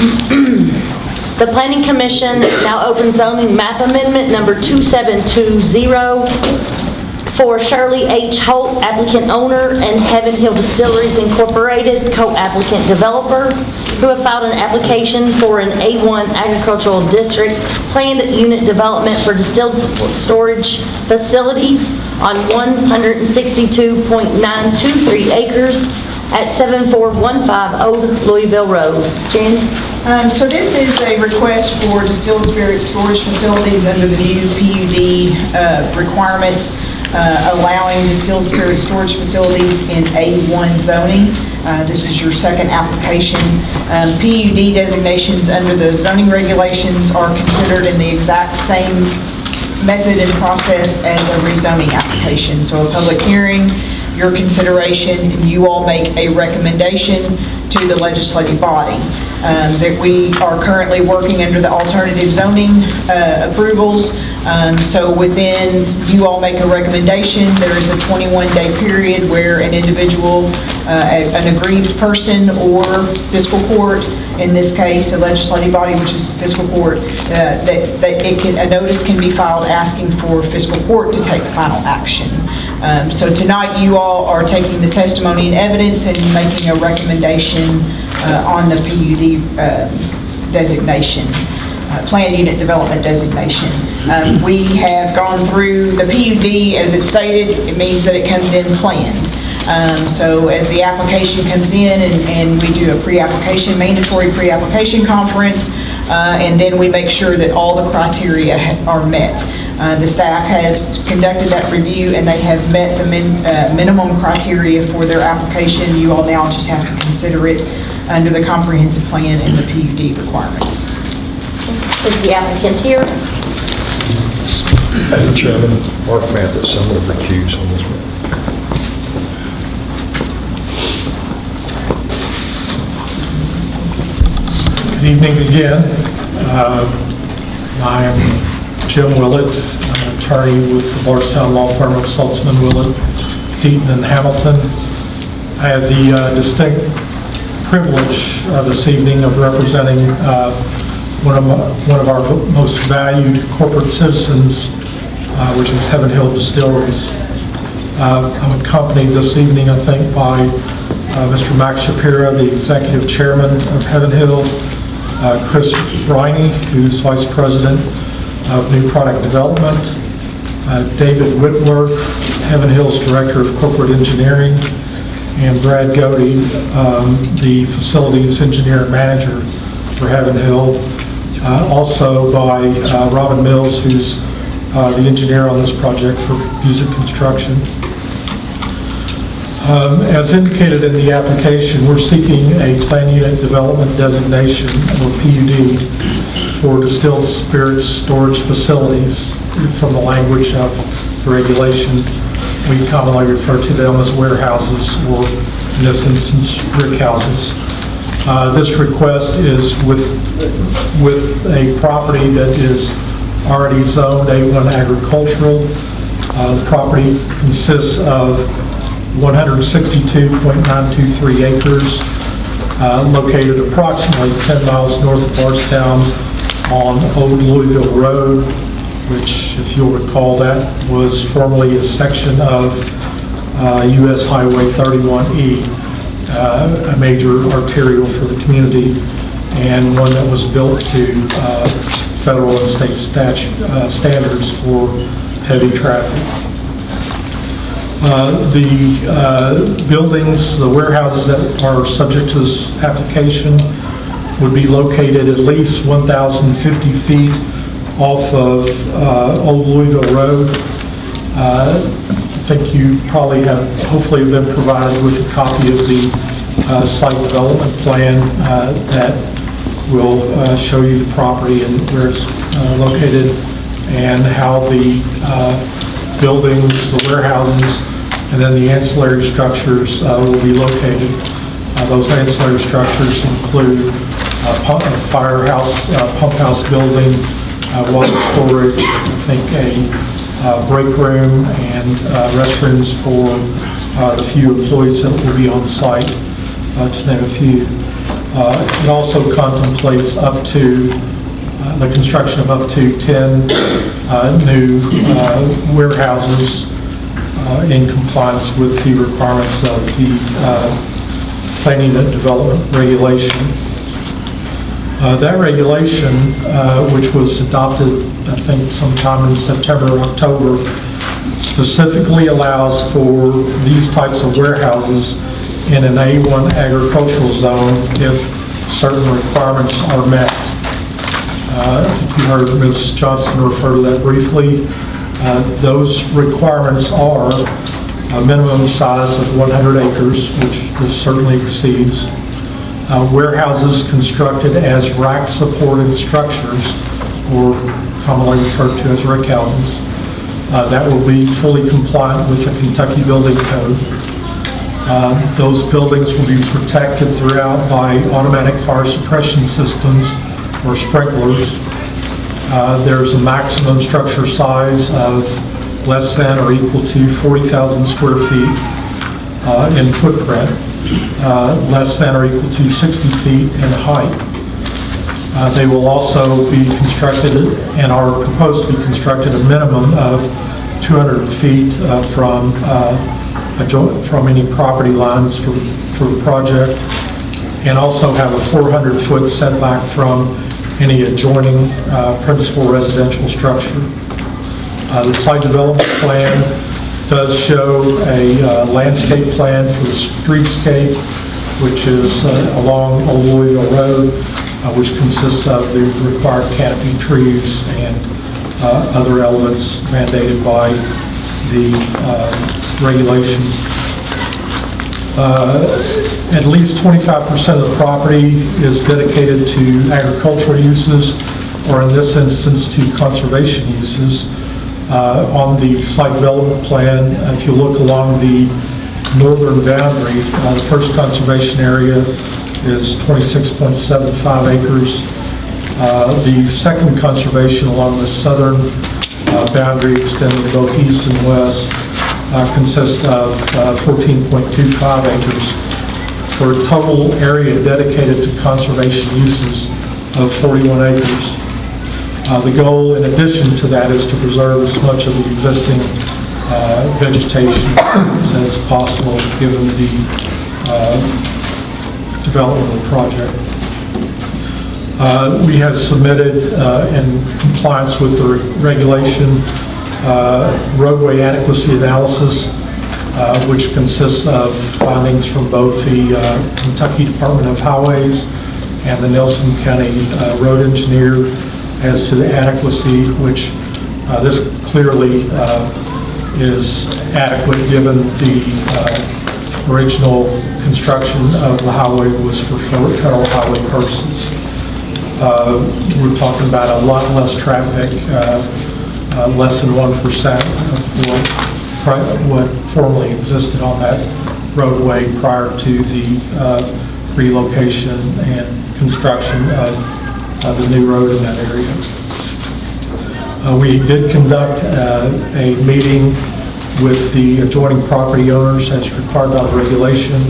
The Planning Commission now opens zoning map amendment number 2720 for Shirley H. Holt, applicant owner, and Heaven Hill Distilleries Incorporated, co-applicant developer, who have filed an application for an A1 agricultural district planned unit development for distilled storage facilities on 162.923 acres at 7415 Old Louisville Road. Jan? So this is a request for distilled spirit storage facilities under the new PUD requirements, allowing distilled spirit storage facilities in A1 zoning. This is your second application. PUD designations under the zoning regulations are considered in the exact same method and process as a rezoning application. So a public hearing, your consideration, and you all make a recommendation to the legislative body. That we are currently working under the alternative zoning approvals. So within, you all make a recommendation, there is a 21-day period where an individual, an aggrieved person or fiscal court, in this case a legislative body, which is fiscal court, a notice can be filed asking for fiscal court to take final action. So tonight you all are taking the testimony and evidence and making a recommendation on the PUD designation, planned unit development designation. We have gone through the PUD as it's stated. It means that it comes in planned. So as the application comes in and we do a mandatory pre-application conference, and then we make sure that all the criteria are met. The staff has conducted that review and they have met the minimum criteria for their application. You all now just have to consider it under the comprehensive plan and the PUD requirements. Is the applicant here? Madam Chairman, Mark Mathis, I'm going to recuse on this one. Good evening again. I am Jim Willett, I'm an attorney with the Bardstown law firm of Saltzman, Willett, Deaton, and Hamilton. I have the distinct privilege this evening of representing one of our most valued corporate citizens, which is Heaven Hill Distilleries. I'm accompanied this evening, I think, by Mr. Max Shapira, the executive chairman of Heaven Hill, Chris Riney, who's vice president of new product development, David Whitworth, Heaven Hill's director of corporate engineering, and Brad Godey, the facilities engineer and manager for Heaven Hill. Also by Robin Mills, who's the engineer on this project for music construction. As indicated in the application, we're seeking a planned unit development designation, or PUD, for distilled spirits storage facilities. From the language of the regulation, we commonly refer to them as warehouses, or in this instance, rick houses. This request is with a property that is already zoned A1 agricultural. The property consists of 162.923 acres, located approximately 10 miles north of Bardstown on Old Louisville Road, which, if you'll recall, that was formerly a section of U.S. Highway 31E, a major arterial for the community, and one that was built to federal and state standards for heavy traffic. The buildings, the warehouses that are subject to this application would be located at least 1,050 feet off of Old Louisville Road. I think you probably have, hopefully have been provided with a copy of the site development plan that will show you the property and where it's located and how the buildings, the warehouses, and then the ancillary structures will be located. Those ancillary structures include a firehouse, pump house building, water storage, I think a break room, and restrooms for the few employees that will be on site, to name a few. It also contemplates up to the construction of up to 10 new warehouses in compliance with the requirements of the planning and development regulation. That regulation, which was adopted, I think, sometime in September or October, specifically allows for these types of warehouses in an A1 agricultural zone if certain requirements are met. I think you heard Ms. Johnston refer to that briefly. Those requirements are a minimum size of 100 acres, which this certainly exceeds. Warehouses constructed as rack-supported structures, or commonly referred to as rick houses, that will be fully compliant with the Kentucky Building Code. Those buildings will be protected throughout by automatic fire suppression systems or sprinklers. There's a maximum structure size of less than or equal to 40,000 square feet in footprint, less than or equal to 60 feet in height. They will also be constructed and are proposed to be constructed a minimum of 200 feet from any property lines for the project, and also have a 400-foot setback from any adjoining principal residential structure. The site development plan does show a landscape plan for the streetscape, which is along Old Louisville Road, which consists of the required canopy trees and other elements mandated by the regulation. At least 25% of the property is dedicated to agricultural uses, or in this instance to conservation uses. On the site development plan, if you look along the northern boundary, the first conservation area is 26.75 acres. The second conservation along the southern boundary, extending both east and west, consists of 14.25 acres, for a total area dedicated to conservation uses of 41 acres. The goal, in addition to that, is to preserve as much of the existing vegetation as possible, given the development of the project. We have submitted, in compliance with the regulation, roadway adequacy analysis, which consists of findings from both the Kentucky Department of Highways and the Nelson County Road Engineer as to the adequacy, which this clearly is adequate given the original construction of the highway was for federal highway purposes. We're talking about a lot less traffic, less than 1% of what formerly existed on that roadway prior to the relocation and construction of the new road in that area. We did conduct a meeting with the adjoining property owners as required by the regulation.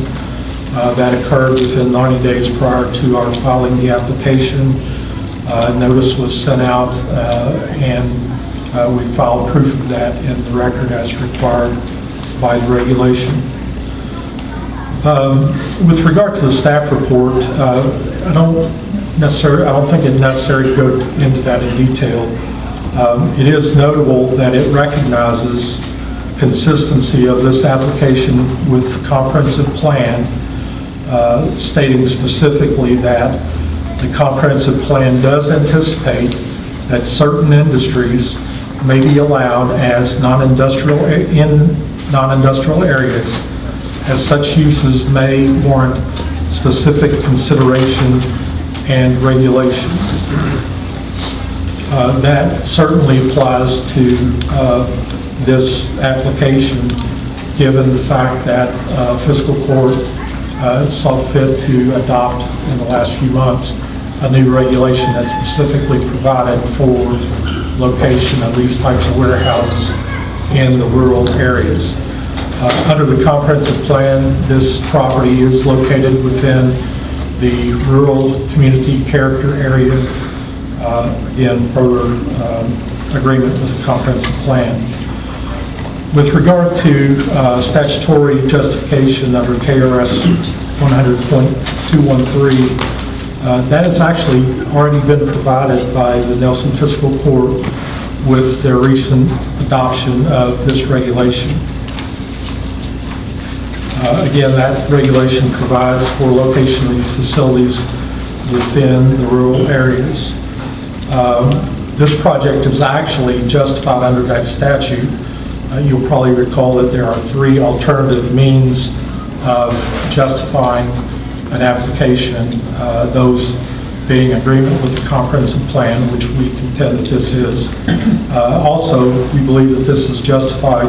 That occurred within 90 days prior to our filing the application. Notice was sent out and we filed proof of that in the record as required by the regulation. With regard to the staff report, I don't think it's necessary to go into that in detail. It is notable that it recognizes consistency of this application with the comprehensive plan, stating specifically that the comprehensive plan does anticipate that certain industries may be allowed as non-industrial areas, as such uses may warrant specific consideration and regulation. That certainly applies to this application, given the fact that fiscal court saw fit to adopt in the last few months a new regulation that specifically provided for location of these types of warehouses in the rural areas. Under the comprehensive plan, this property is located within the rural community character area, again, further agreement with the comprehensive plan. With regard to statutory justification under KRS 100.213, that has actually already been provided by the Nelson Fiscal Court with their recent adoption of this regulation. Again, that regulation provides for location of these facilities within the rural areas. This project is actually justified under that statute. You'll probably recall that there are three alternative means of justifying an application, those being agreement with the comprehensive plan, which we contend that this is. Also, we believe that this is justified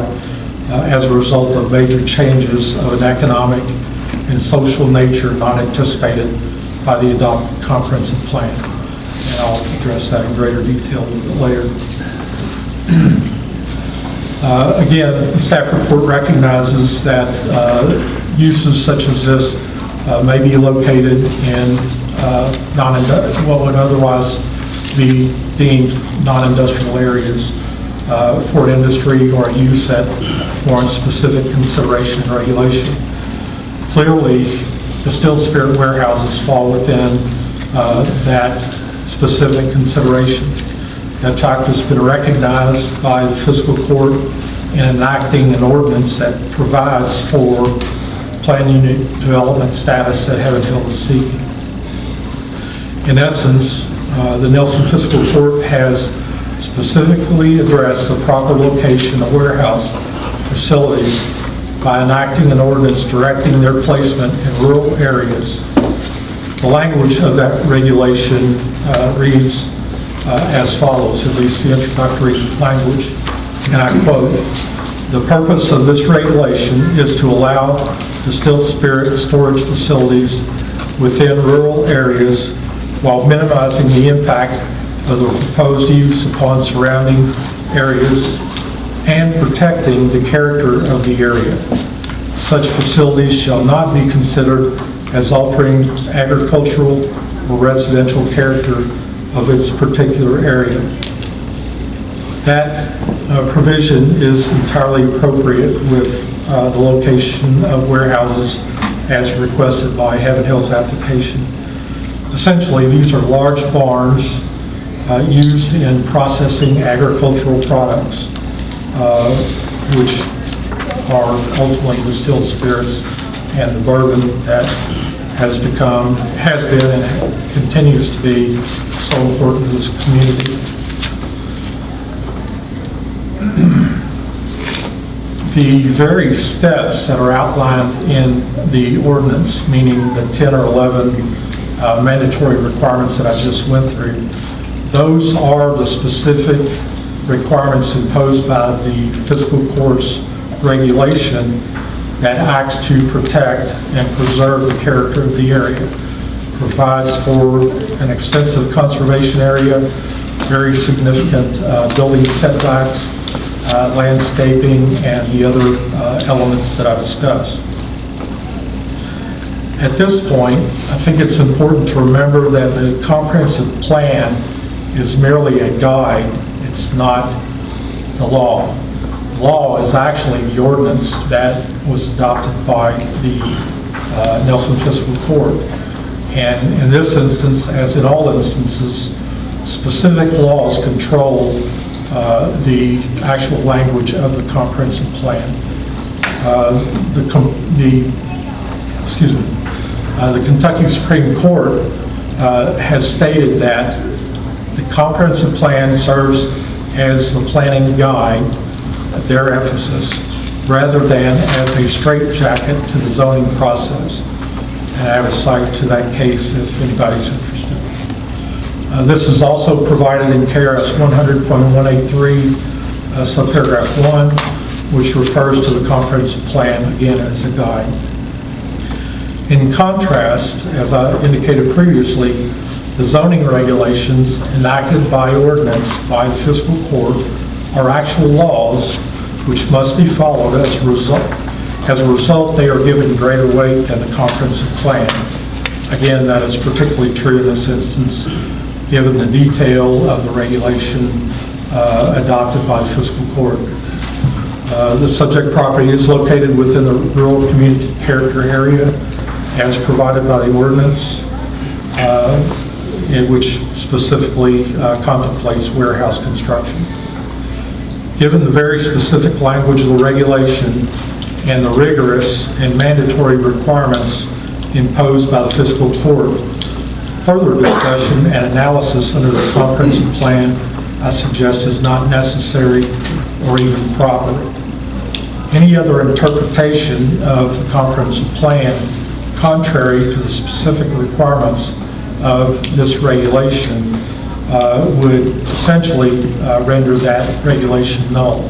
as a result of major changes of an economic and social nature not anticipated by the adopted comprehensive plan. And I'll address that in greater detail a little bit later. Again, the staff report recognizes that uses such as this may be located in what would otherwise be deemed non-industrial areas for an industry or a use that warrants specific consideration and regulation. Clearly, distilled spirit warehouses fall within that specific consideration. That fact has been recognized by the fiscal court in enacting an ordinance that provides for plan unit development status that Heaven Hill is seeking. In essence, the Nelson Fiscal Court has specifically addressed the proper location of warehouse facilities by enacting an ordinance directing their placement in rural areas. The language of that regulation reads as follows, at least the introductory language, and I quote, "The purpose of this regulation is to allow distilled spirit storage facilities within rural areas while minimizing the impact of the proposed use upon surrounding areas and protecting the character of the area. Such facilities shall not be considered as altering agricultural or residential character of its particular area." That provision is entirely appropriate with the location of warehouses as requested by Heaven Hill's application. Essentially, these are large barns used in processing agricultural products, which are ultimately distilled spirits and the bourbon that has been and continues to be so important to this community. The very steps that are outlined in the ordinance, meaning the 10 or 11 mandatory requirements that I just went through, those are the specific requirements imposed by the fiscal court's regulation that acts to protect and preserve the character of the area. Provides for an extensive conservation area, very significant building setbacks, landscaping, and the other elements that I discussed. At this point, I think it's important to remember that the comprehensive plan is merely a guide. It's not the law. The law is actually the ordinance that was adopted by the Nelson Fiscal Court. And in this instance, as in all instances, specific laws control the actual language of the comprehensive plan. The Kentucky Supreme Court has stated that the comprehensive plan serves as the planning guide, their emphasis, rather than as a straitjacket to the zoning process. And I have a cite to that case if anybody's interested. This is also provided in KRS 100.183, subparagraph 1, which refers to the comprehensive plan, again, as a guide. In contrast, as I indicated previously, the zoning regulations enacted by ordinance by the fiscal court are actual laws which must be followed as a result. As a result, they are given greater weight than the comprehensive plan. Again, that is particularly true in this instance, given the detail of the regulation adopted by the fiscal court. The subject property is located within the rural community character area as provided by the ordinance, which specifically contemplates warehouse construction. Given the very specific language of the regulation and the rigorous and mandatory requirements imposed by the fiscal court, further discussion and analysis under the comprehensive plan, I suggest, is not necessary or even proper. Any other interpretation of the comprehensive plan contrary to the specific requirements of this regulation would essentially render that regulation null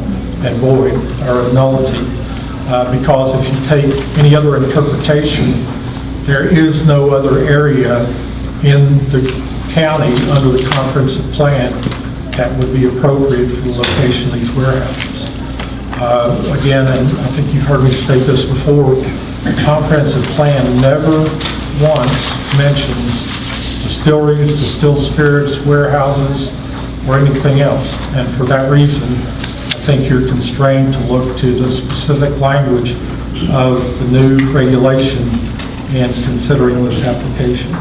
and void, or a nullity, because if you take any other interpretation, there is no other area in the county under the comprehensive plan that would be appropriate for the location of these warehouses. Again, and I think you've heard me state this before, the comprehensive plan never once mentions distilleries, distilled spirits, warehouses, or anything else. And for that reason, I think you're constrained to look to the specific language of the new regulation and considering this application.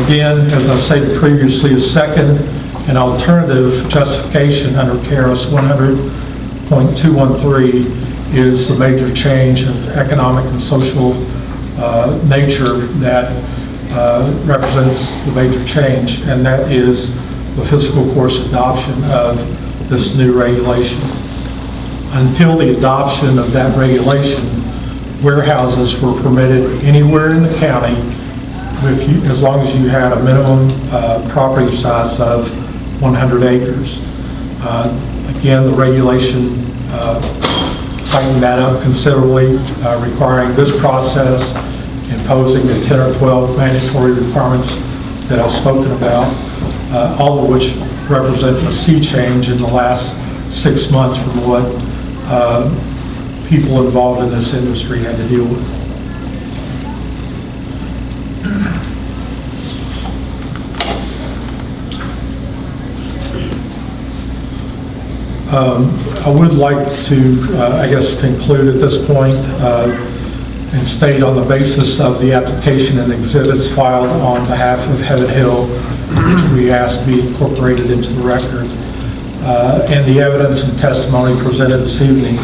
Again, as I stated previously, a second and alternative justification under KRS 100.213 is the major change of economic and social nature that represents the major change, and that is the fiscal court's adoption of this new regulation. Until the adoption of that regulation, warehouses were permitted anywhere in the county as long as you had a minimum property size of 100 acres. Again, the regulation tightened that up considerably, requiring this process, imposing the 10 or 12 mandatory requirements that I've spoken about, all of which represents a sea change in the last 6 months from what people involved in this industry had to deal with. I would like to, I guess, conclude at this point and state on the basis of the application and exhibits filed on behalf of Heaven Hill, which we ask be incorporated into the record, and the evidence and testimony presented this evening,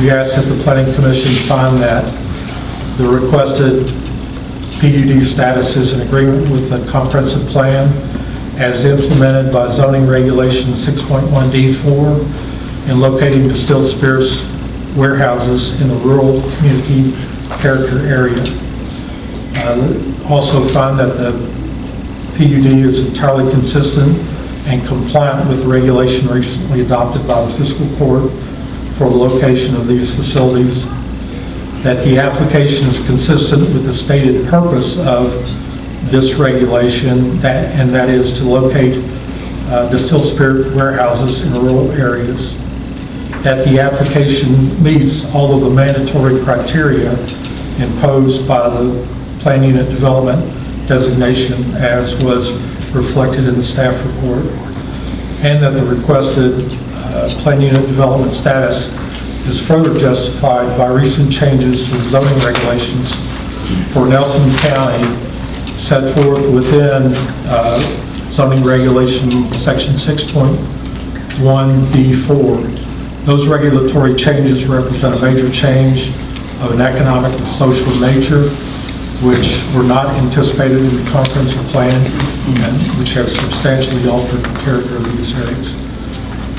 we ask that the Planning Commission find that the requested PUD status is in agreement with the comprehensive plan as implemented by zoning regulation 6.1D4 in locating distilled spirits warehouses in the rural community character area. Also find that the PUD is entirely consistent and compliant with the regulation recently adopted by the fiscal court for the location of these facilities, that the application is consistent with the stated purpose of this regulation, and that is to locate distilled spirit warehouses in rural areas, that the application meets all of the mandatory criteria imposed by the plan unit development designation as was reflected in the staff report, and that the requested plan unit development status is further justified by recent changes to the zoning regulations for Nelson County set forth within zoning regulation section 6.1D4. Those regulatory changes represent a major change of an economic and social nature which were not anticipated in the comprehensive plan and which have substantially altered the character of these areas.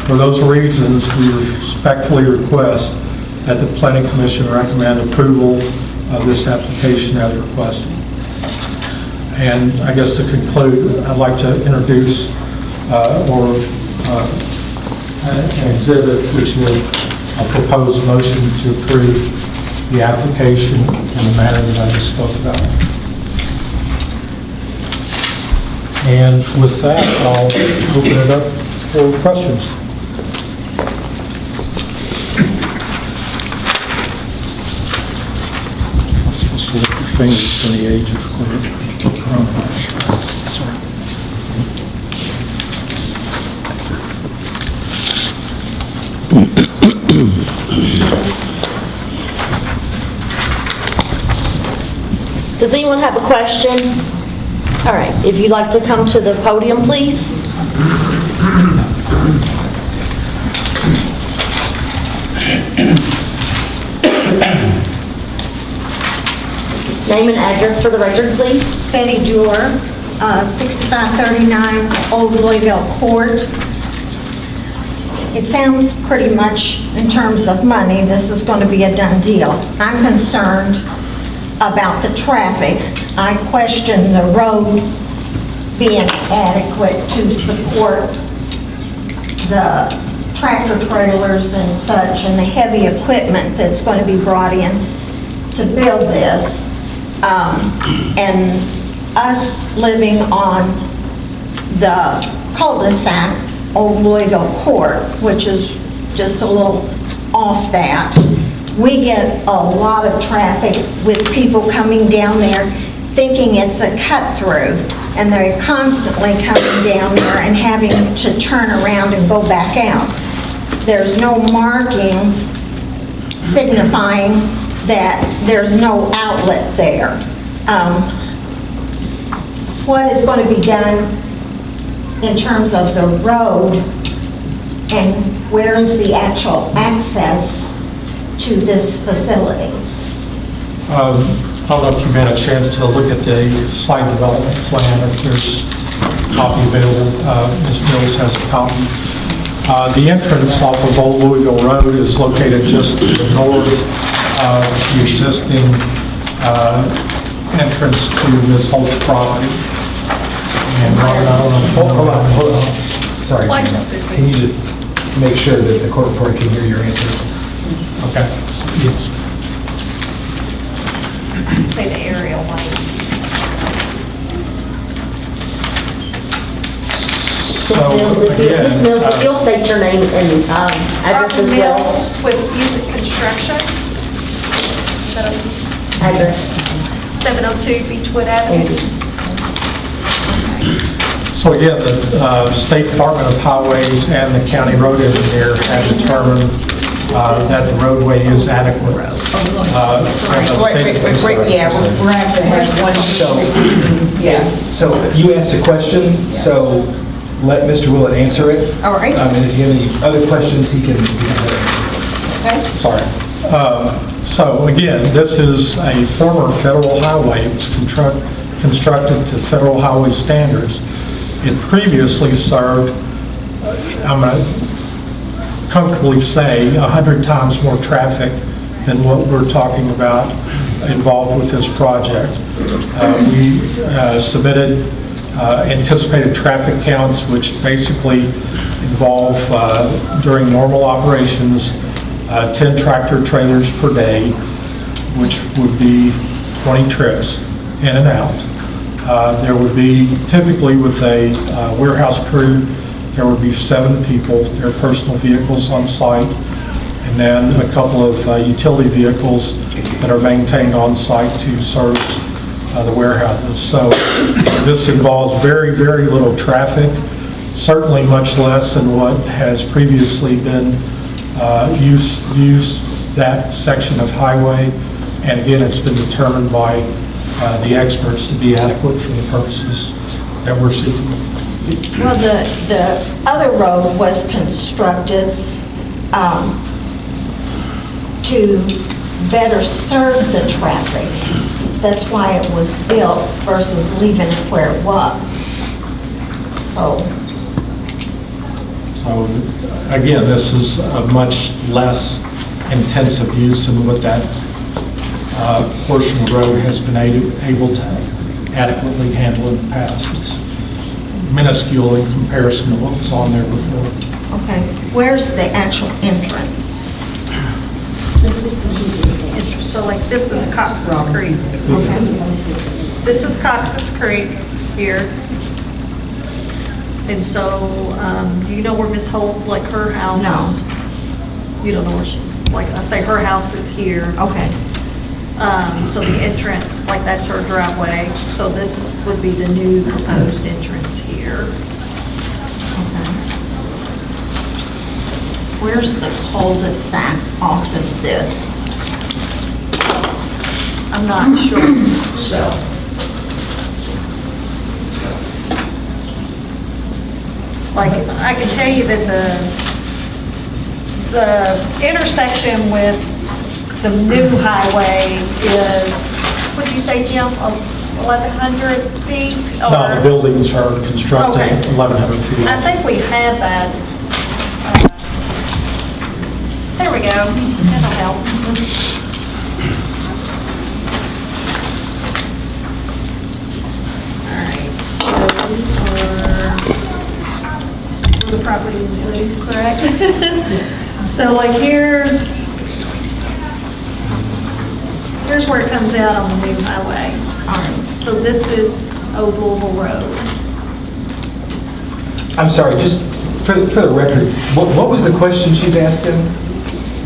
For those reasons, we respectfully request that the Planning Commission recommend approval of this application as requested. And I guess to conclude, I'd like to introduce an exhibit, which is a proposed motion to approve the application in the manner that I just spoke about. And with that, I'll open it up for questions. I'm supposed to look fingers in the age of coronavirus. Does anyone have a question? All right, if you'd like to come to the podium, please. Name and address for the record, please. Betty Dewar, 6539 Old Louisville Court. It sounds pretty much, in terms of money, this is going to be a done deal. I'm concerned about the traffic. I question the road being adequate to support the tractor trailers and such, and the heavy equipment that's going to be brought in to build this. And us living on the cul-de-sac, Old Louisville Court, which is just a little off that, we get a lot of traffic with people coming down there thinking it's a cut-through, and they're constantly coming down there and having to turn around and go back out. There's no markings signifying that there's no outlet there. What is going to be done in terms of the road, and where is the actual access to this facility? I don't know if you've had a chance to look at the site development plan, if there's a copy available. Ms. Mills has a copy. The entrance off of Old Louisville Road is located just to the north of the existing entrance to Ms. Holt's property. And Robert, I don't know if Hold on. Sorry. Can you just make sure that the court reporter can hear your answer? Okay. Yes. Say the aerial light. Ms. Mills, if you'll state your name and address as Robin well. Mills with Music Construction. Address. 702 Beechwood Thank Avenue. you. So again, the State Department of Highways and the county road engineer have determined that the roadway is adequate. Wait, yeah, we're going to have to have one. Yeah. So you asked a question, so let Mr. Willett answer it. All right. And if you have any other questions, he can. Okay. Sorry. So again, this is a former federal highway. It was constructed to federal highway standards. It previously served, I'm going to comfortably say, 100 times more traffic than what we're talking about involved with this project. We submitted anticipated traffic counts, which basically involve, during normal operations, 10 tractor trailers per day, which would be 20 trips in and out. There would be, typically with a warehouse crew, there would be 7 people, their personal vehicles on site, and then a couple of utility vehicles that are maintained on site to service the warehouses. So this involves very, very little traffic, certainly much less than what has previously been used that section of highway. And again, it's been determined by the experts to be adequate for the purposes that we're seeking. Well, the other road was constructed to better serve the traffic. That's why it was built versus leaving it where it was. So again, this is a much less intensive use than what that portion of the road has been able to adequately handle in the past. It's minuscule in comparison to what was on there before. okay, where's the actual entrance? This is the entrance. So like this is Cox's Creek. This is Cox's Creek here. And so, do you know where Miss Holt, like her house? No. You don't know where she, like I say her house is here. Okay. So the entrance, like that's her driveway. So this would be the new proposed entrance here. Where's the cul-de-sac off of this? I'm not sure. Like, I can tell you that the intersection with the new highway is, what'd you say, Jim, 1,100 feet? No, the buildings are constructed Okay. 1,100 feet. I think we had that. There we go, that'll help. All right, so we are, the property utility, correct? Yes. So like here's where it comes out on the new highway. All right, so this is Old Louisville Road. I'm sorry, just for the record, what was the question she's asking?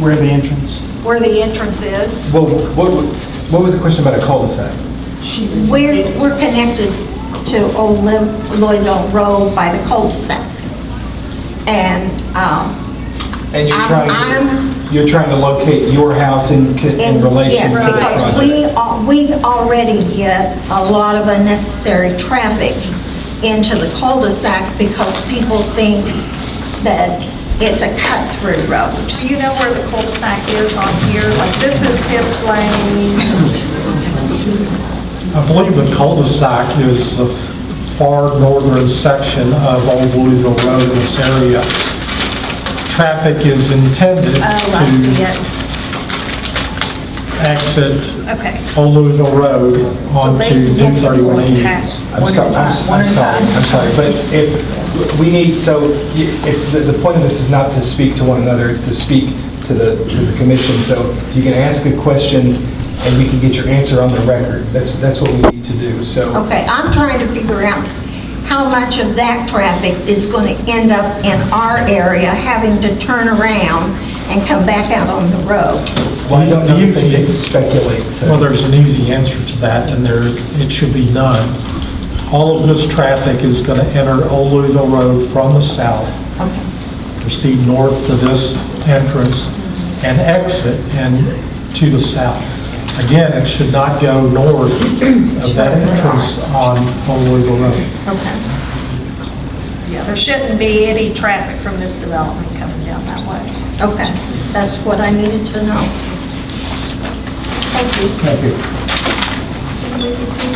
Where the entrance? Where the entrance is. Well, what was the question about a cul-de-sac? We're connected to Old Louisville Road by the cul-de-sac. And And I'm- you're trying to locate your house in relation yes, to the because project. we already get a lot of unnecessary traffic into the cul-de-sac because people think that it's a cut-through road. Do you know where the cul-de-sac is on here? Like this is Hips Lane. I believe the cul-de-sac is the far northern section of Old Louisville Road in this area. Traffic is intended Oh, I see to it. exit Okay. Old Louisville Road onto New 31E. I'm sorry, but if we need, so it's, the point of this is not to speak to one another, it's to speak to the commission. So you can ask a question and we can get your answer on the record. That's what we need to do, so. Okay, I'm trying to figure out how much of that traffic is going to end up in our area having to turn around and come back out on the road. Well, I don't know if they can speculate. Well, there's an easy answer to that, and it should be none. All of this traffic is going to enter Old Louisville Road from the south, Okay. proceed north to this entrance, and exit and to the south. Again, it should not go north of that entrance on Old Louisville Road. Okay. Yeah, there shouldn't be any traffic from this development coming down that way. Okay, that's what I needed to know. Thank you. Thank you.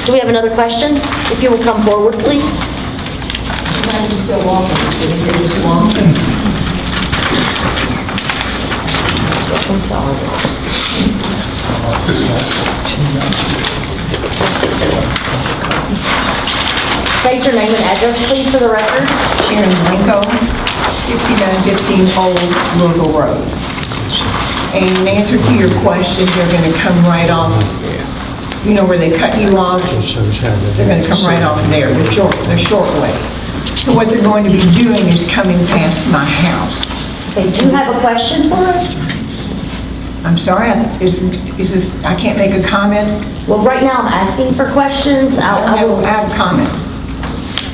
Do we have another question? If you will come forward, please. I'm just still walking, sitting here this long. State your name and address, please, for the record. Sharon Blanco, 6915 Old Louisville Road. And in answer to your question, they're going to come right off, you know where they cut you off? They're going to come right off there, the short way. So what they're going to be doing is coming past my house. Okay, do you have a question for us? I'm sorry, is this, I can't make a comment? Well, right now I'm asking for questions. I will have a comment.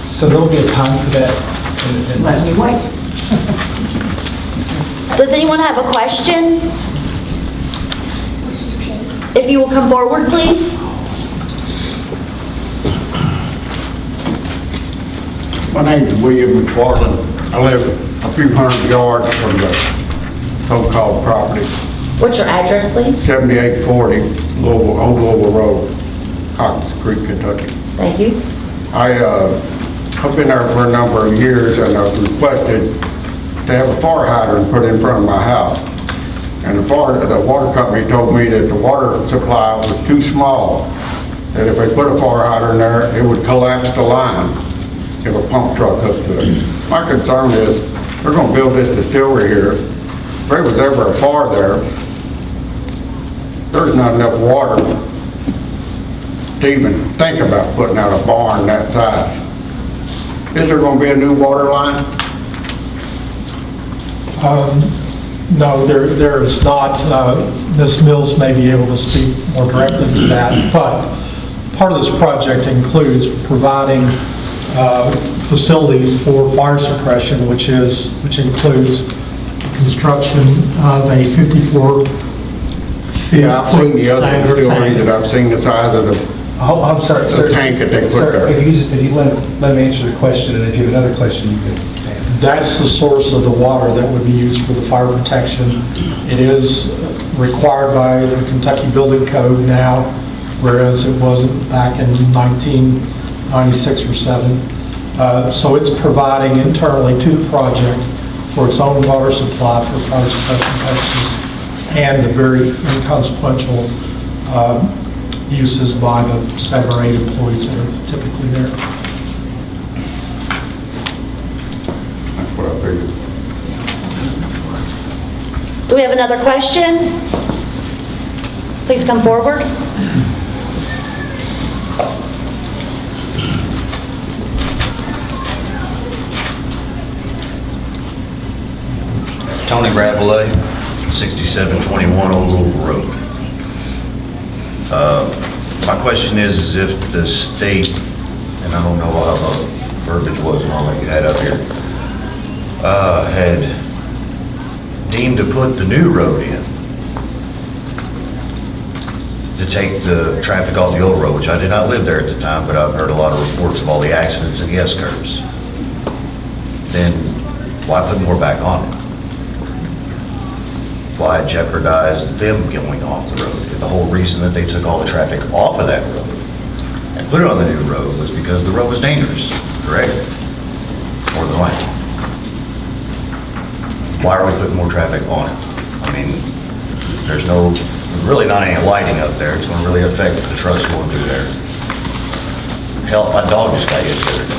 So there'll be a time for that? and- Let me wait. Does anyone have a question? If you will come forward, please. My name is William McFarland. I live a few hundred yards from the so-called property, What's your address, please? 7840 Old Louisville Road, Cox Creek, Kentucky. Thank you. I've been there for a number of years, and I've requested to have a fire hydrant put in front of my house. And the water company told me that the water supply was too small, that if they put a fire hydrant there, it would collapse the line if a pump truck hooked to it. My concern is, they're gonna build this distillery here. If there was ever a fire there, there's not enough water to even think about putting out a barn that size. Is there gonna be a new water line? No, there is not. Ms. Mills may be able to speak more directly to that, but part of this project includes providing facilities for fire suppression, which includes construction of a 54 feet. Yeah, I've seen the other diameter distilleries, tank. and I've seen the size of the, Oh, I'm sorry, The sir. tank that they put Sir, there. if you let me answer the question, and if you have another question, you can answer. That's the source of the water that would be used for the fire protection. It is required by the Kentucky Building Code now, whereas it wasn't back in 1996 or 7. So it's providing internally to the project for its own water supply for fire suppression purposes and the very inconsequential uses by the 7 or 8 employees that are typically there. that's what I figured. Do we have another question? Please come forward. Tony Ravelay, 6721 Old Louisville Road. My question is if the state, and I don't know how the verbiage was and all that you had up here, had deemed to put the new road in, to take the traffic off the old road, which I did not live there at the time, but I've heard a lot of reports of all the accidents and the S-curves. Then why put more back on it? Why jeopardize them going off the road? The whole reason that they took all the traffic off of that road and put it on the new road was because the road was dangerous, correct? More than likely. Why are we putting more traffic on it? I mean, there's really not any lighting up there. It's going to really affect the trucks going through there. Hell, my dog just got hit the other day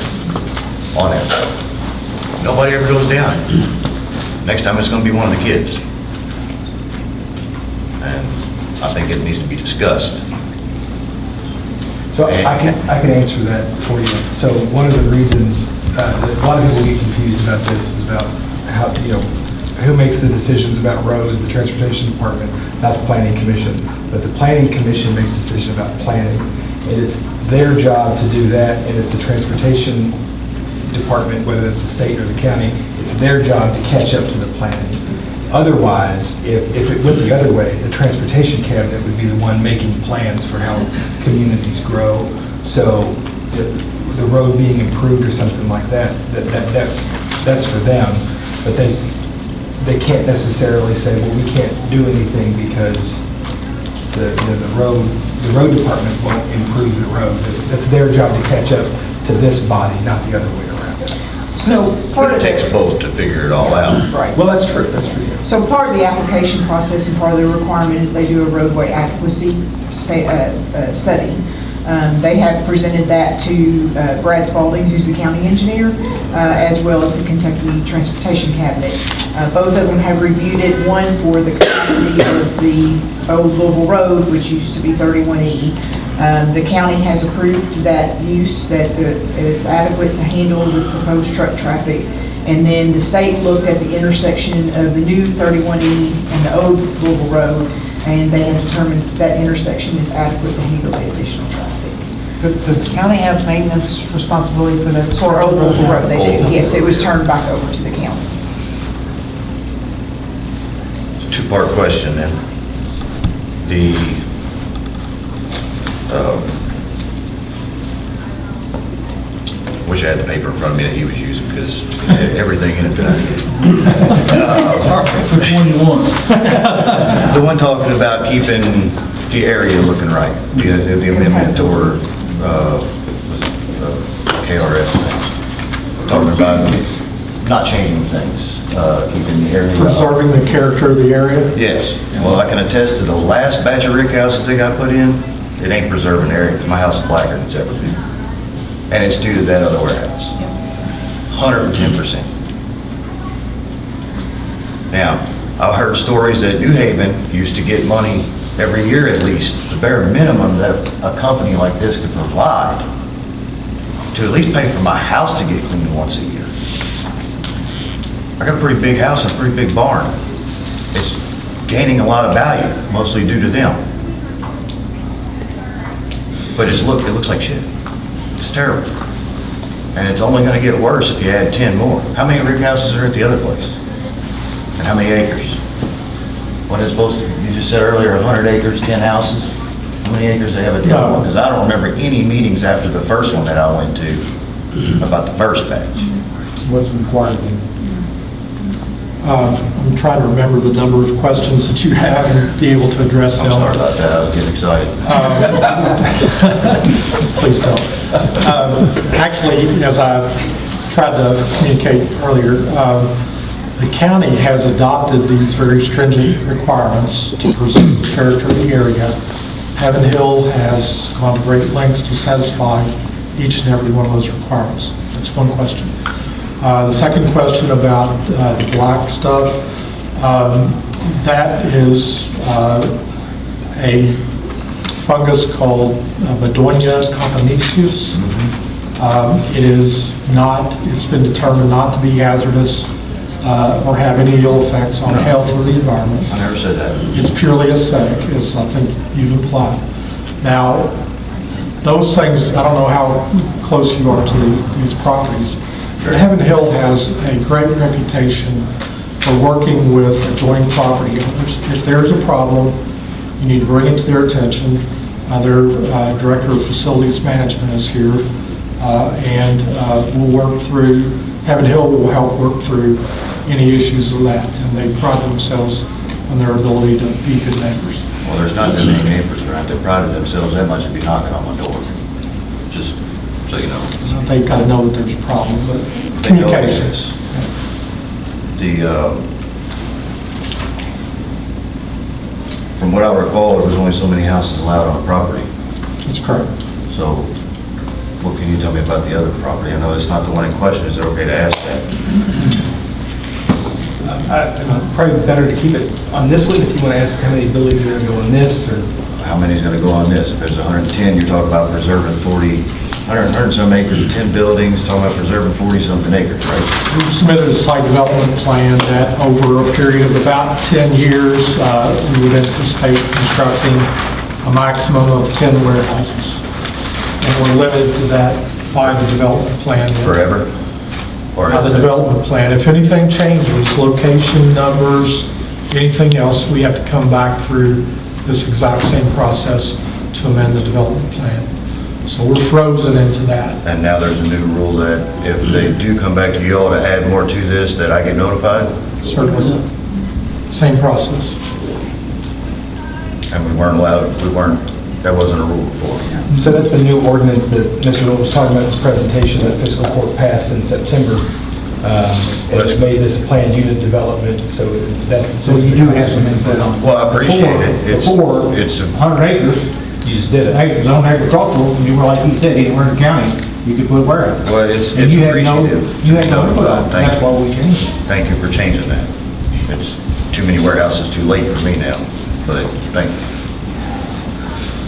on that road. Nobody ever goes down it. Next time it's going to be one of the kids. And I think it needs to be discussed. So I can answer that for you. So one of the reasons, that a lot of people get confused about this is about how, who makes the decisions about roads, the transportation department, not the planning commission. But the planning commission makes the decision about planning. And it's their job to do that, and it's the transportation department, whether it's the state or the county, it's their job to catch up to the planning. Otherwise, if it went the other way, the transportation cabinet would be the one making plans for how communities grow. So the road being improved or something like that's for them. But they can't necessarily say, well, we can't do anything because the road department won't improve the road. It's their job to catch up to this body, not the other way around. So part But of it takes both to figure it all out. Right. Well, that's true. So part of the application process and part of the requirement is they do a roadway adequacy study. They have presented that to Brad Spalding, who's the county engineer, as well as the Kentucky Transportation Cabinet. Both of them have reviewed it, one for the capacity of the Old Louisville Road, which used to be 31E. The county has approved that use, that it's adequate to handle the proposed truck traffic. And then the state looked at the intersection of the new 31E and the old Louisville Road, and they have determined that intersection is adequate to handle the additional traffic. Does the county have maintenance responsibility for that? For Old Louisville Road, they do. Yes, it was turned back over to the county. It's a two-part question then. Wish I had the paper in front of me that he was using because everything in it that I did. Which one you want? The one talking about keeping the area looking right, the amendment or KRS thing. Talking about not changing things, keeping the area. Preserving the character of the area? Yes. Well, I can attest to the last batch of rick houses that got put in, it ain't preserving the area because my house is blacker than it's ever been. And it's due to that other warehouse. 110%. Now, I've heard stories that New Haven used to get money every year at least, the bare minimum that a company like this could provide to at least pay for my house to get cleaned once a year. I got a pretty big house and a pretty big barn. it's gaining a lot of value, mostly due to them. But it looks like shit. It's terrible. And it's only gonna get worse if you add 10 more. How many rig houses are at the other place? And how many acres? What is supposed to, you just said earlier, 100 acres, 10 houses? How many acres they have at the other one? Because I don't remember any meetings after the first one that I went to about the first batch. What's required then? I'm trying to remember the number of questions that you have and be able to address I'm them. sorry about that, I was getting excited. Please don't. Actually, as I tried to communicate earlier, the county has adopted these very stringent requirements to preserve the character of the area. Heaven Hill has gone to great lengths to satisfy each and every one of those requirements. That's one question. The second question about the black stuff, that is a fungus called Bedonia campanensis. It is not, it's been determined not to be hazardous or have any ill effects on health or the environment. I never said that. It's purely aesthetic, as I think you've implied. Now, those things, I don't know how close you are to these properties, but Heaven Hill has a great reputation for working with adjoining property owners. If there's a problem, you need to bring it to their attention. Their Director of Facilities Management is here, and we'll work through, Heaven Hill will help work through any issues of that, and they pride themselves on their ability to be good neighbors. Well, there's not that many neighbors around that prided themselves that much to be knocking on my door. Just so you know. They've got to know that there's a problem, but They know it communication. exists. From what I recall, there was only so many houses allowed on a property. That's correct. So what can you tell me about the other property? I know it's not the one in question. Is it okay to ask that? Probably better to keep it on this one if you want to ask how many buildings are going to go on this, or How many is going to go on this? If there's 110, you're talking about preserving 100 some acres, 10 buildings, talking about preserving 40 something acres, right? We submitted a site development plan that over a period of about 10 years, we would anticipate constructing a maximum of 10 warehouses. And we're limited to that by the development plan. Forever? Or By the development plan. If anything changes, location, numbers, anything else, we have to come back through this exact same process to amend the development plan. So we're frozen into that. And now there's a new rule that if they do come back to y'all to add more to this, that I get notified? Certainly. Same process. And we weren't allowed, that wasn't a rule before. so that's the new ordinance that Mr. Will was talking about in his presentation that fiscal court passed in September. And it made this planned unit development, so that's. So you do have some input on it. Well, I appreciate it. Before, It's a 100 acres, You just did it. acres on agricultural, and you were like you said, anywhere in the county, you could put where. Well, it's And you had no, appreciative. you had no input on it. Thank That's you. why we changed it. Thank you for changing that. It's too many warehouses, too late for me now, but thank you.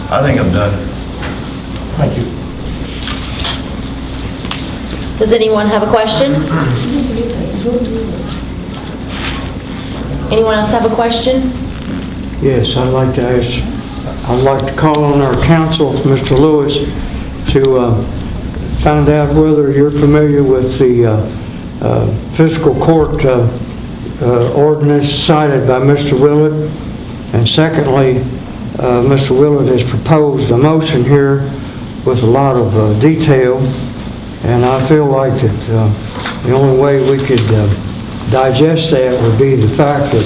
I think I'm done. Thank you. Does anyone have a question? Anyone else have a question? Yes, I'd like to call on our counsel, Mr. Lewis, to find out whether you're familiar with the fiscal court ordinance cited by Mr. Willett. And secondly, Mr. Willett has proposed a motion here with a lot of detail, and I feel like that the only way we could digest that would be the fact that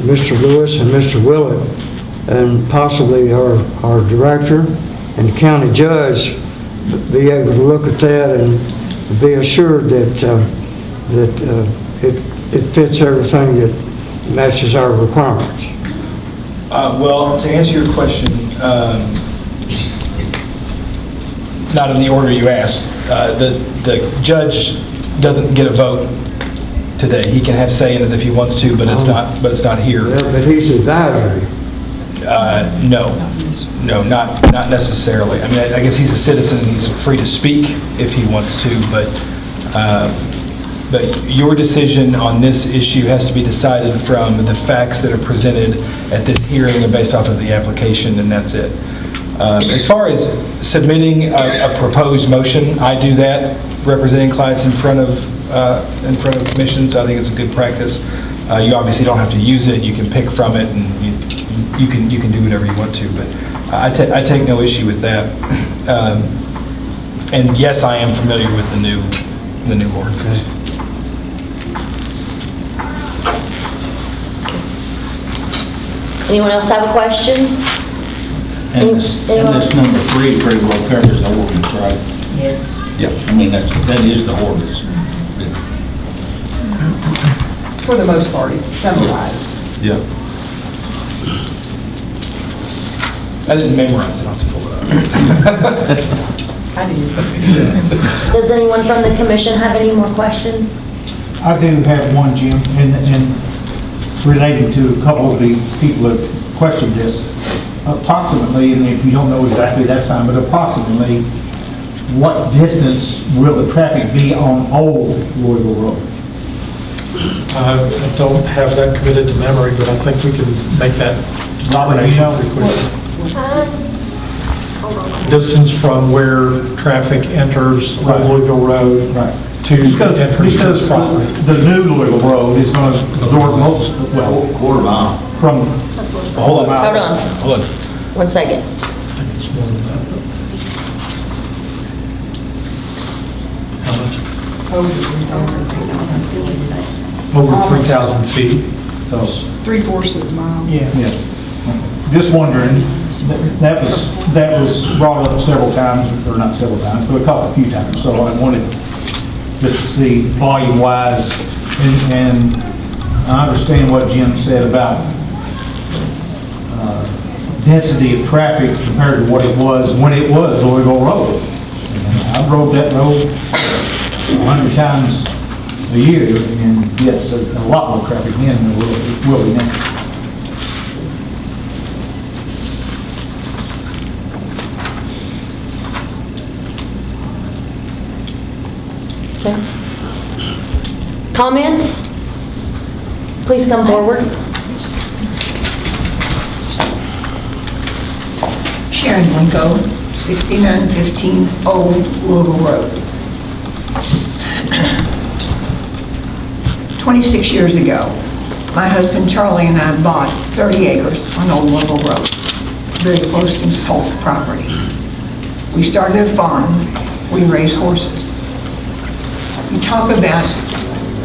Mr. Lewis and Mr. Willett and possibly our director and county judge be able to look at that and be assured that it fits everything that matches our requirements. Well, to answer your question, not in the order you asked, the judge doesn't get a vote today. He can have say in it if he wants to, but it's not here. Yeah, but he's advisory. No, not necessarily. I mean, I guess he's a citizen and he's free to speak if he wants to, but But your decision on this issue has to be decided from the facts that are presented at this hearing and based off of the application, and that's it. As far as submitting a proposed motion, I do that representing clients in front of commission, so I think it's a good practice. You obviously don't have to use it, you can pick from it, and you can do whatever you want to, but I take no issue with that. And yes, I am familiar with the new ordinance. Anyone else have a question? And this number 3 pretty well covers the ordinance, right? Yes. Yep. I mean, that is the ordinance. For the most part, it's summarized. Yeah. I didn't memorize it, I'll have to pull it up. I did. Does anyone from the commission have any more questions? I do have one, Jim, and relating to a couple of the people that questioned this. Approximately, and if you don't know exactly, that's fine, but approximately, what distance will the traffic be on Old Louisville Road? I don't have that committed to memory, but I think we can make that Robert, you know? pretty quickly. Distance from where traffic enters Right. Old Louisville Road Right. to Because the property. the new Louisville Road is going to absorb most, well, quarter mile from. Hold on. Hold on. Hold on. 1 second. I think it's more than that. How much? Over 3,000 feet. So, 3/4 of a mile. yeah. Just wondering, that was brought up several times, or not several times, but a few times. So I wanted just to see volume-wise, and I understand what Jim said about density of traffic compared to what it was when it was Louisville Road. And I rode that road 100 times a year, and yes, a lot more traffic then than there will be now. Okay. Comments? Please come forward. Sharon Winko, 6915 Old Louisville Road. 26 years ago, my husband Charlie and I bought 30 acres on Old Louisville Road, very close to Ms. Holt's property. We started a farm, we raised horses. You talk about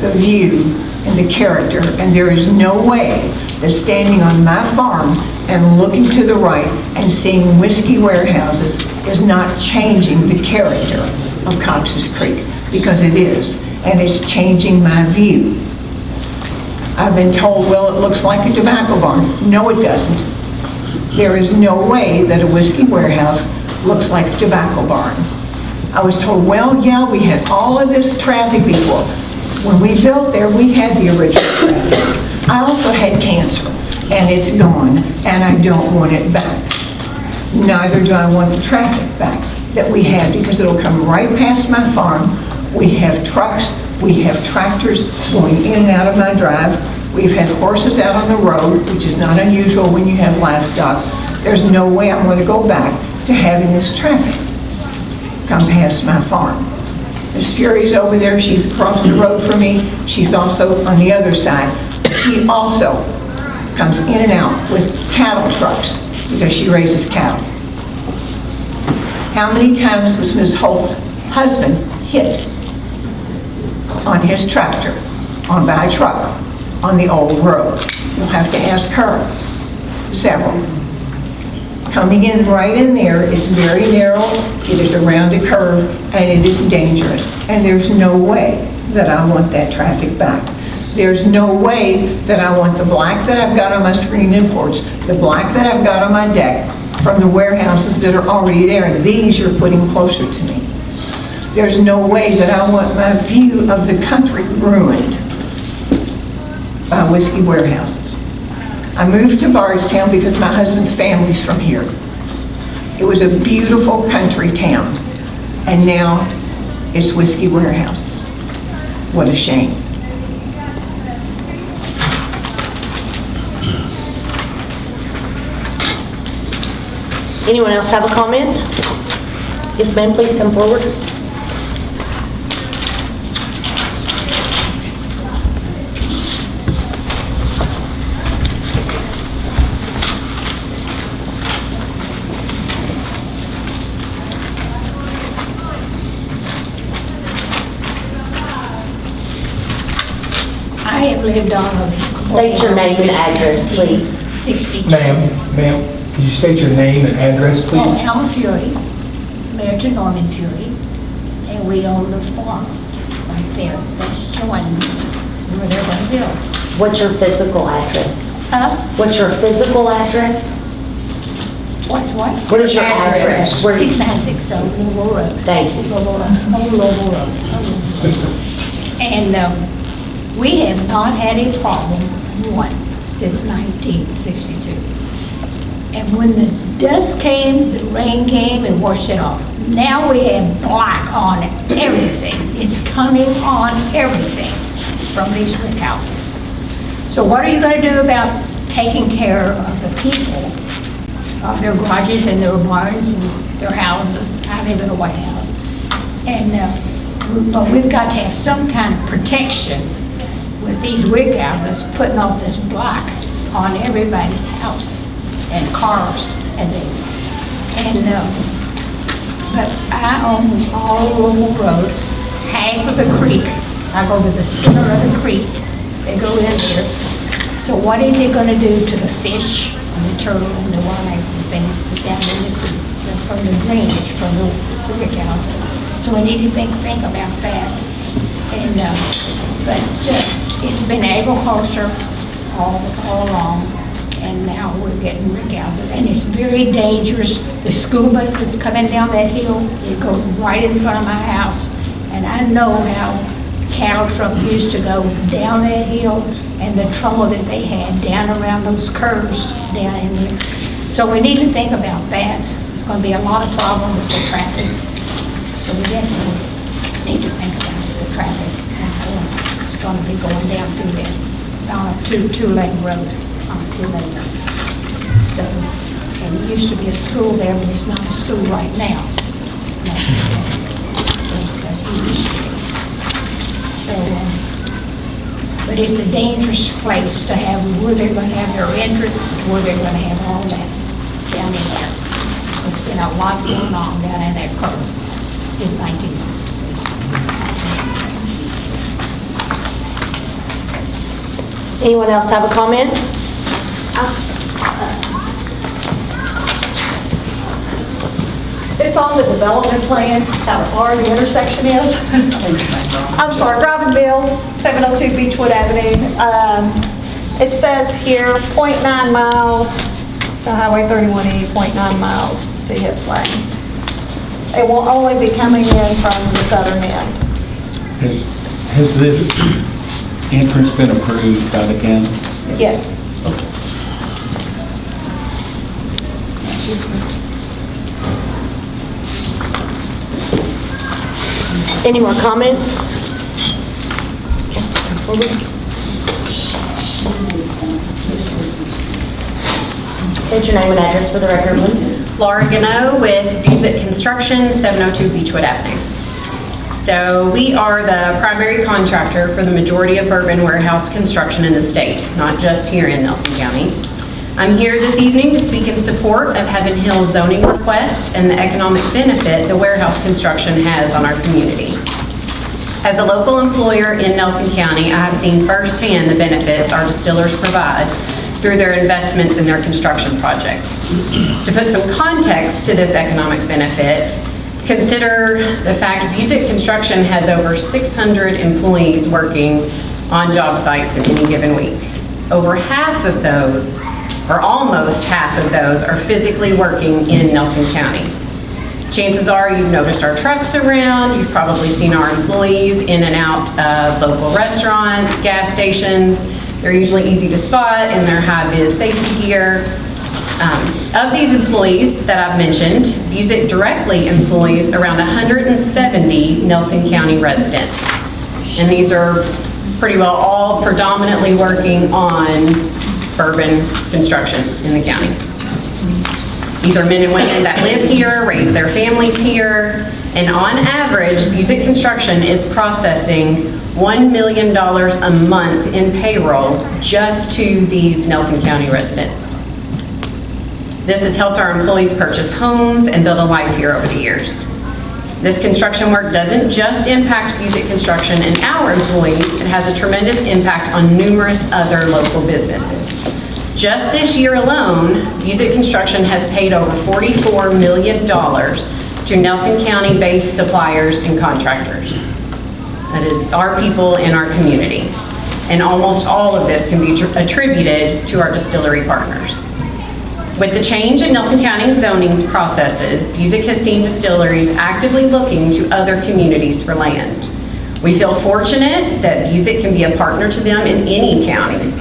the view and the character, and there is no way that standing on my farm and looking to the right and seeing whiskey warehouses is not changing the character of Cox's Creek, because it is, and it's changing my view. I've been told, well, it looks like a tobacco barn. No, it doesn't. There is no way that a whiskey warehouse looks like a tobacco barn. I was told, well, yeah, we had all of this traffic before. When we built there, we had the original traffic. I also had cancer, and it's gone, and I don't want it back. Neither do I want the traffic back that we had, because it'll come right past my farm. We have trucks, we have tractors going in and out of my drive. We've had horses out on the road, which is not unusual when you have livestock. There's no way I'm going to go back to having this traffic come past my farm. Miss Fury's over there, she's across the road from me. She's also on the other side. She also comes in and out with cattle trucks because she raises cattle. How many times was Miss Holt's husband hit on his tractor, by a truck, on the old road? You'll have to ask her. Several. Coming in right in there is very narrow, it is around a curve, and it is dangerous. And there's no way that I want that traffic back. There's no way that I want the black that I've got on my screen and porch, the black that I've got on my deck, from the warehouses that are already there, and these you're putting closer to me. There's no way that I want my view of the country ruined by whiskey warehouses. I moved to Bardstown because my husband's family's from here. It was a beautiful country town, and now it's whiskey warehouses. What a shame. Anyone else have a comment? Yes, ma'am, please come forward. I have lived on. State your name and address, please. 62. Ma'am, could you state your name and address, please? Oh, Alan Fury, married to Norman Fury, and we own the farm right there. That's joining where they're going to build. What's your physical address? Huh? What's your physical address? What's what? What is your address? Where- 6960 Old Louisville Road. Thank you. Old Louisville Road. And we have not had a problem, one, since 1962. And when the dust came, the rain came and washed it off. Now we have black on everything. It's coming on everything from these brick houses. So what are you going to do about taking care of the people, of their garages and their barns and their houses? I live in a white house. And but we've got to have some kind of protection with these brick houses putting all this black on everybody's house and cars and but I own all Louisville Road, half of the creek. I go to the center of the creek. They go in here. So what is it going to do to the fish and the turtle and the wildlife and things that sit down in the creek from the drainage from the brick house? So we need to think about that. And but it's been agriculture all along. And now we're getting brick houses, and it's very dangerous. The school bus is coming down that hill. It goes right in front of my house. And I know how cattle truck used to go down that hill and the trouble that they had down around those curves down in there. So we need to think about that. It's going to be a lot of problem with the traffic. So we definitely need to think about the traffic and how it's going to be going down through there on a two-lane road. So, and it used to be a school there, but it's not a school right now. It used to be. So, but it's a dangerous place to have where they're going to have their entrance, where they're going to have all that down in there. There's been a lot going on down in that curve since 1960. Anyone else have a comment? It's on the development plan, how far the intersection is. I'm sorry, Robin Bills, 702 Beechwood Avenue. It says here, 0.9 miles, so Highway 31E, 0.9 miles to Hips Lane. It will only be coming in from the southern end. Has this entrance been approved by the county? Yes. Any more comments? State your name and address for the record, please. Laura Gano with Busick Construction, 702 Beechwood Avenue. So we are the primary contractor for the majority of urban warehouse construction in the state, not just here in Nelson County. I'm here this evening to speak in support of Heaven Hill zoning request and the economic benefit the warehouse construction has on our community. As a local employer in Nelson County, I have seen firsthand the benefits our distillers provide through their investments in their construction projects. To put some context to this economic benefit, consider the fact Busick Construction has over 600 employees working on job sites in any given week. Over half of those, or almost half of those, are physically working in Nelson County. Chances are you've noticed our trucks around, you've probably seen our employees in and out of local restaurants, gas stations. They're usually easy to spot in their high-vis safety gear. Of these employees that I've mentioned, Busick directly employs around 170 Nelson County residents. And these are pretty well all predominantly working on urban construction in the county. These are men and women that live here, raise their families here, and on average, Busick Construction is processing $1 million a month in payroll just to these Nelson County residents. This has helped our employees purchase homes and build a life here over the years. This construction work doesn't just impact Busick Construction and our employees, it has a tremendous impact on numerous other local businesses. Just this year alone, Busick Construction has paid over $44 million to Nelson County-based suppliers and contractors. That is our people in our community. And almost all of this can be attributed to our distillery partners. With the change in Nelson County zoning's processes, Busick has seen distilleries actively looking to other communities for land. We feel fortunate that Busick can be a partner to them in any county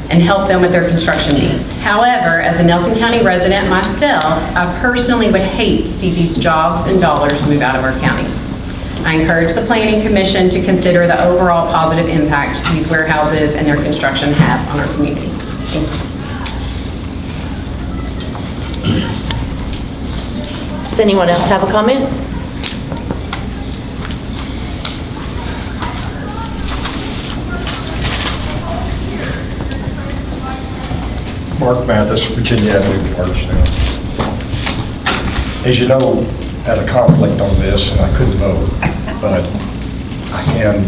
and help them with their construction needs. However, as a Nelson County resident myself, I personally would hate to see these jobs and dollars move out of our county. I encourage the Planning Commission to consider the overall positive impact these warehouses and their construction have on our community. Thank you. Does anyone else have a comment? Mark Mathis, Virginia Avenue, Bardstown. As you know, I had a conflict on this and I couldn't vote, but I can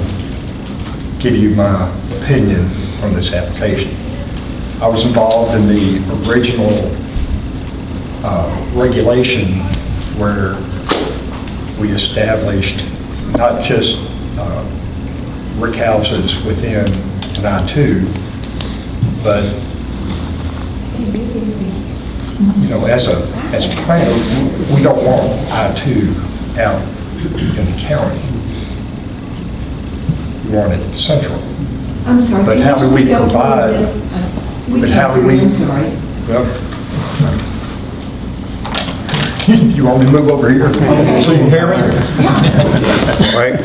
give you my opinion on this application. I was involved in the original regulation where we established not just brick houses within an I-2, but you know, as a planner, we don't want I-2 out in the county. We want it central. I'm sorry. But how do we provide? But how do we? I'm sorry. Well, you want me to move over here so you can hear me? Right.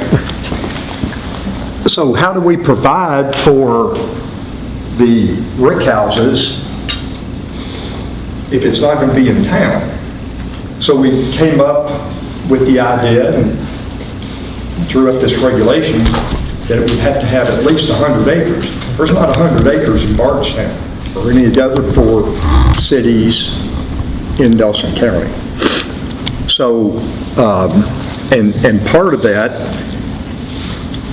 So how do we provide for the brick houses if it's not going to be in town? So we came up with the idea and drew up this regulation that it would have to have at least 100 acres. There's not 100 acres in Bardstown or any of the other 4 cities in Nelson County. So, and part of that,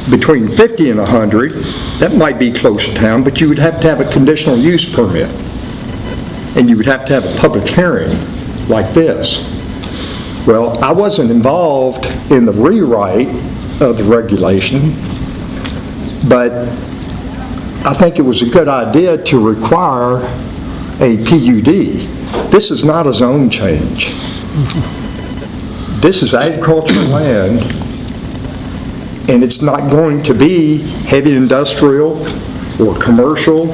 between 50 and 100, that might be close to town, but you would have to have a conditional use permit. And you would have to have a public hearing like this. Well, I wasn't involved in the rewrite of the regulation, but I think it was a good idea to require a PUD. This is not a zone change. This is agricultural land, and it's not going to be heavy industrial or commercial.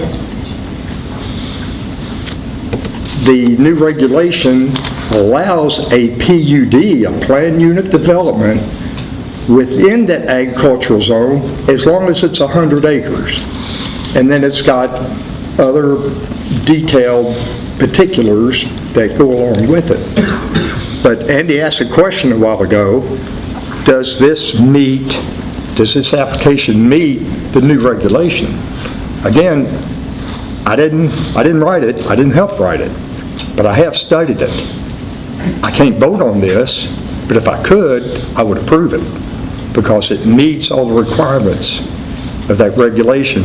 The new regulation allows a PUD, a planned unit development, within that agricultural zone as long as it's 100 acres. And then it's got other detailed particulars that go along with it. But Andy asked a question a while ago, does this application meet the new regulation? Again, I didn't write it, I didn't help write it, but I have studied it. I can't vote on this, but if I could, I would approve it because it meets all the requirements of that regulation.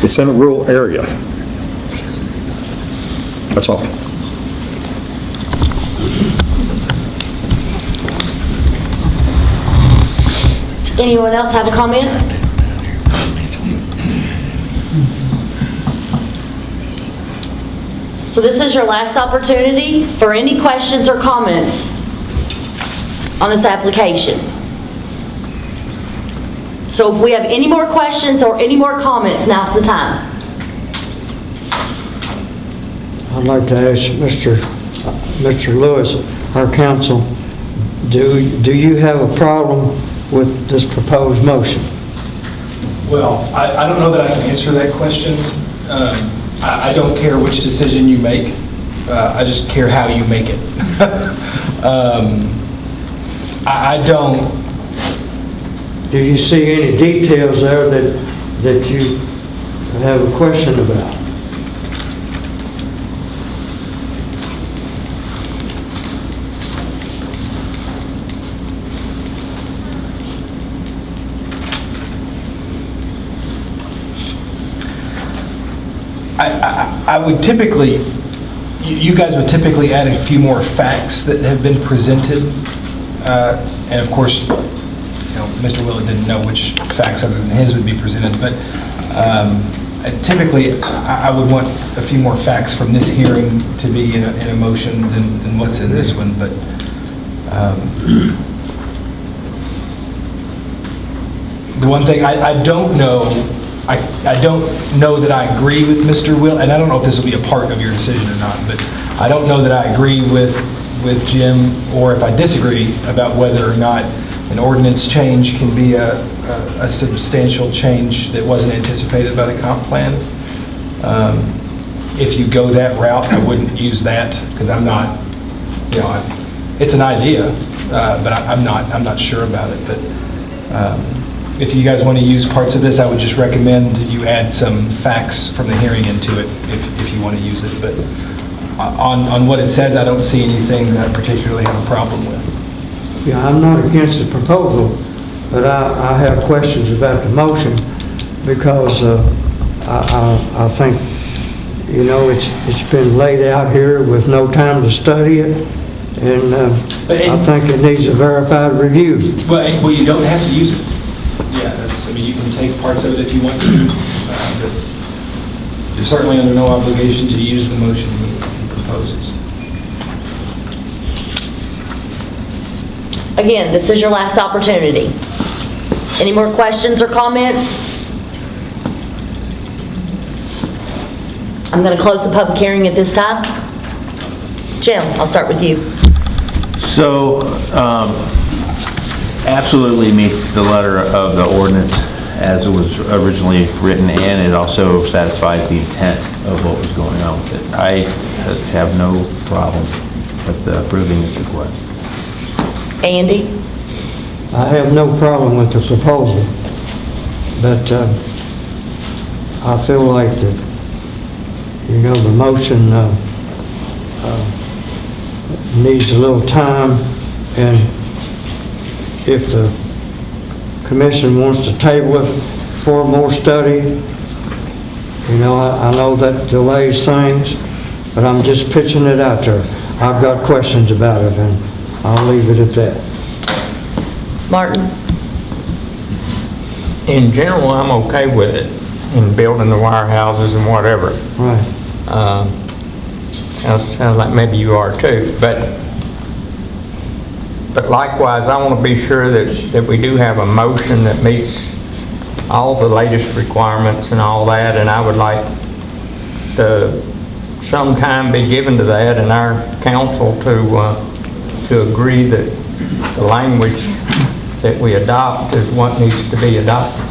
It's in a rural area. That's all. Anyone else have a comment? So this is your last opportunity for any questions or comments on this application. So if we have any more questions or any more comments, now's the time. I'd like to ask Mr. Lewis, our counsel, do you have a problem with this proposed motion? Well, I don't know that I can answer that question. I don't care which decision you make. I just care how you make it. I don't. Do you see any details there that you have a question about? I would typically, you guys would typically add a few more facts that have been presented. And of course, Mr. Willett didn't know which facts other than his would be presented, but typically I would want a few more facts from this hearing to be in a motion than what's in this one. But the one thing I don't know, I don't know that I agree with Mr. Will, and I don't know if this will be a part of your decision or not, but I don't know that I agree with Jim, or if I disagree about whether or not an ordinance change can be a substantial change that wasn't anticipated by the comp plan. If you go that route, I wouldn't use that, because I'm not, it's an idea, but I'm not sure about it. But if you guys want to use parts of this, I would just recommend you add some facts from the hearing into it if you want to use it. But on what it says, I don't see anything that I particularly have a problem with. Yeah, I'm not against the proposal, but I have questions about the motion because I think, it's been laid out here with no time to study it, and I think it needs a verified review. Well, you don't have to use it. Yeah, you can take parts of it if you want to, but you're certainly under no obligation to use the motion he proposes. Again, this is your last opportunity. Any more questions or comments? I'm going to close the public hearing at this time. Jim, I'll start with you. So, absolutely meets the letter of the ordinance as it was originally written, and it also satisfies the intent of what was going on with it. I have no problem with approving this request. Andy? I have no problem with the proposal, but I feel like that, the motion needs a little time, and if the commission wants to table it for more study, I know that delays things, but I'm just pitching it out there. I've got questions about it, and I'll leave it at that. Martin? In general, I'm okay with it, in building the warehouses and whatever. Right. Sounds like maybe you are too, but likewise, I want to be sure that we do have a motion that meets all the latest requirements and all that, and I would like some time be given to that, and our council to agree that the language that we adopt is what needs to be adopted.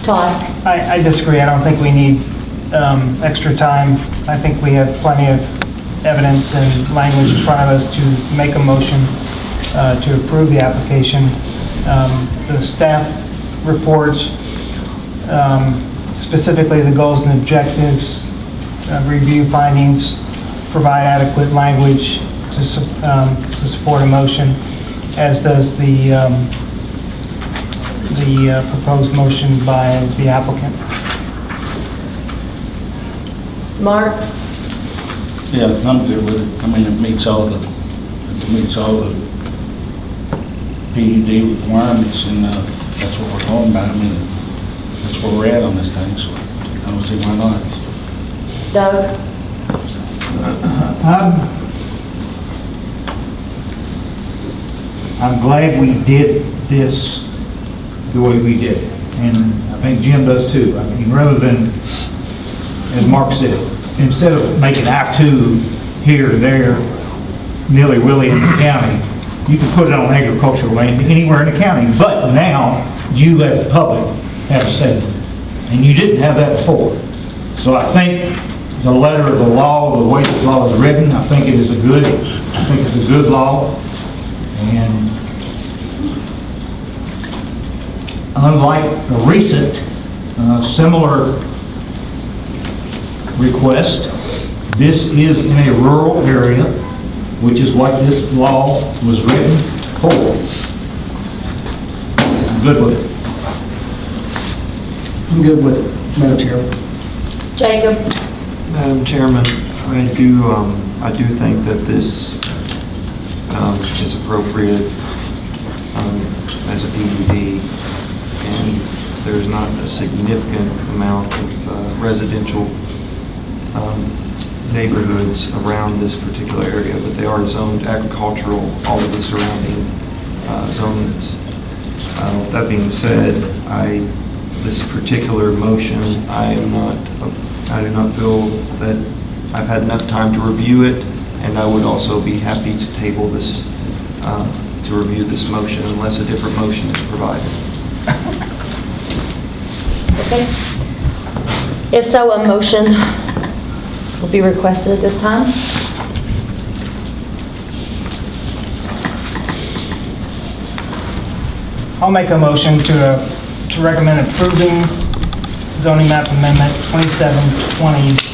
Todd? I disagree. I don't think we need extra time. I think we have plenty of evidence and language in front of us to make a motion to approve the application. The staff report, specifically the goals and objectives, review findings, provide adequate language to support a motion, as does the proposed motion by the applicant. Mark? Yeah, I'm good with it. I mean, it meets all the PUD requirements, and that's what we're talking about. I mean, that's where we're at on this thing, so I don't see why not. Doug? I'm glad we did this the way we did it, and I think Jim does too. I mean, rather than, as Mark said, instead of making I-2 here or there, nilly-willy in the county, you can put it on agricultural land anywhere in the county, but now you as the public have a say. And you didn't have that before. So I think the letter of the law, the way this law is written, I think it's a good law. And unlike a recent similar request, this is in a rural area, which is what this law was written for. I'm good with it. I'm good with it, Madam Chair. Jacob? Madam Chairman, I do think that this is appropriate as a PUD, and there's not a significant amount of residential neighborhoods around this particular area, but they are zoned agricultural, all of the surrounding zonings. With that being said, this particular motion, I do not feel that I've had enough time to review it, and I would also be happy to table this, to review this motion unless a different motion is provided. Okay. If so, a motion will be requested at this time. I'll make a motion to recommend approving zoning map amendment 2720.